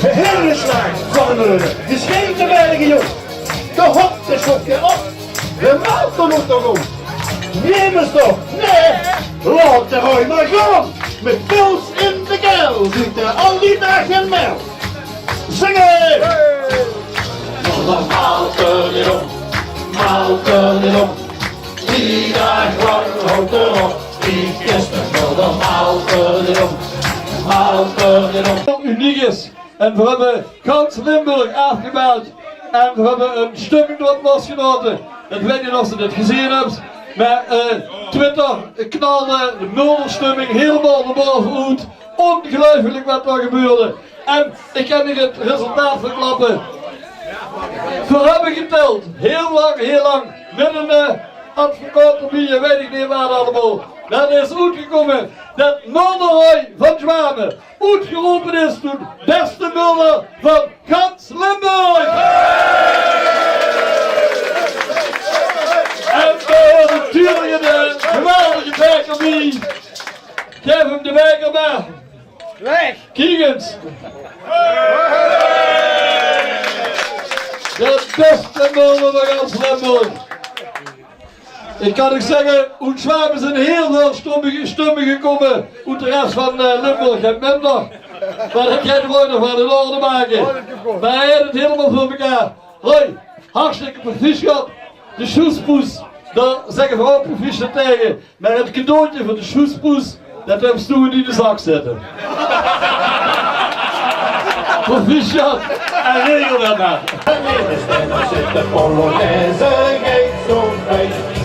De hele slag van de moeder. De scheente bergen jong. De hop is op je op. De motor moet nog om. Neem eens toch. Nee. Laat de rooi maar gaan. Met pils in de keel. Ziet er al die dagen mel. Zingen! Nog motor erop. Motor erop. 3 dagen lang houdt erop. Die gisteren nog de motor erop. Motor erop. Uniek is. En we hebben Gans Limburg afgebeld. En we hebben een stemming erop losgelaten. Ik weet niet of ze dit gezien hebt. Maar Twitter knalde de mulderstemming helemaal naar boven uit. Ongelooflijk wat er gebeurde. En ik kan hier het resultaat verklappen. We hebben geteld. Heel lang. Met een advocaat erbij, weet ik niet waar allemaal. Dat is uitgekomen dat Mulderroy van Zwamen uitgeroepen is tot beste mulder van Gans Limburg. En we hebben natuurlijk een geweldige beker bij. Geef hem de beker maar. Weg! Kijk eens. De beste mulder van Gans Limburg. Ik kan ook zeggen, uit Zwamen zijn heel veel stemmen gekomen uit de rest van Limburg en minder. Maar dat jij er ooit nog van in orde maken. Maar hij heeft het helemaal voor elkaar. Hoi, hartstikke proficiat. De schoespoes, daar zeggen we ook proficiat tegen. Maar het cadeautje van de schoespoes, dat hebben ze toen in de zak zetten. Proficiat en regel dat maar. De Polonaise geeft zo'n feest.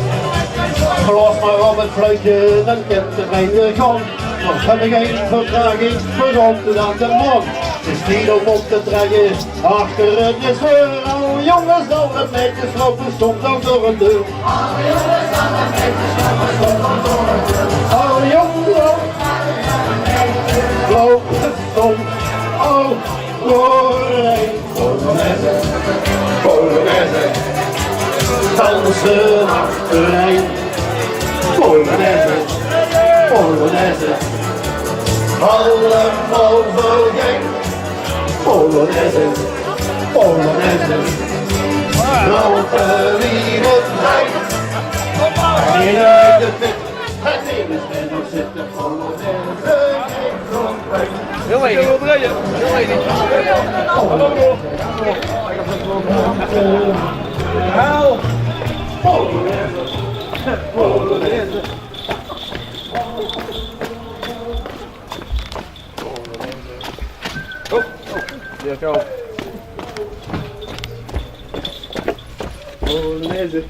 Blaas maar op het fluitje, dan kent de mijne gang. Nog heb ik geen vertraging, veranderd aan de man. Het is niet om op te trekken, achter het is weer. Alle jongens al het netjes lopen, soms ook door een deur. Alle jongens al het netjes lopen, soms ook door een deur. Alle jongens lopen soms ook door een Polonaise, Polonaise. Dansen achtereen. Polonaise, Polonaise. Allemaal vergeen. Polonaise, Polonaise. Lopen wie het rijdt. In uit de pit. Het ene is met ons zit de Polonaise. Geen grondpijn. Heel weinig. Heel weinig. Haal. Polonaise, Polonaise. Hier go. Polonaise.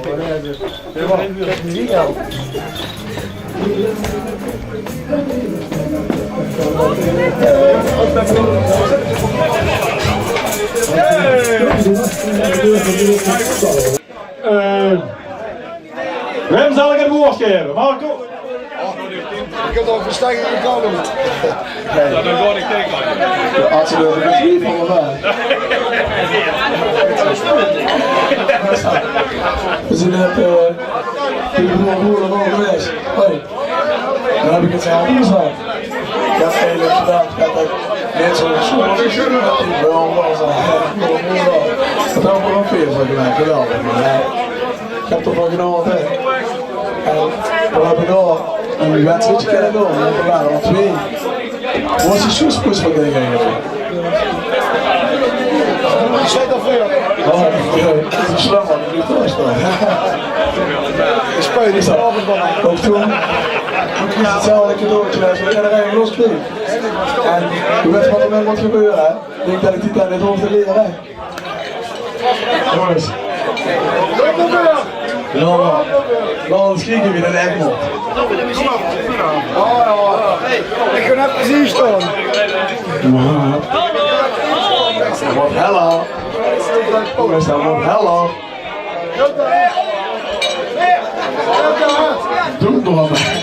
Polonaise. Kijk muziek aan. Wem zal ik het woord geven? Marco? Ik heb al versterking gekomen. Ja, dan word ik tegen. De artsen durven niet weer van elkaar. We zijn net boeren geweest. Hoi. Dan heb ik het zelf ingezet. Ik heb eigenlijk gedaan. Ik heb net zo'n wel was dat had ook nog veel van gemaakt, geweldig. Ik heb toch wel genomen. En we hebben door een wedstrijdje kunnen doen. We waren al 2. Wat is de schoespoes van dingen eigenlijk? Ik zet al veel. Oh, dat is een slam man, ik moet thuis staan. Ik speel niet zo. Ook toen. Het is hetzelfde cadeautje als we er eigenlijk loskreeg. En je weet wat er met moet gebeuren, hè? Ik denk dat ik die tijd net hoef te leren, hè? Jongens. Ja, man. Dan schieten we dat echt nog. Ik ga net precies staan. Hello. Jongens, dat wordt hello. Doe het nog maar.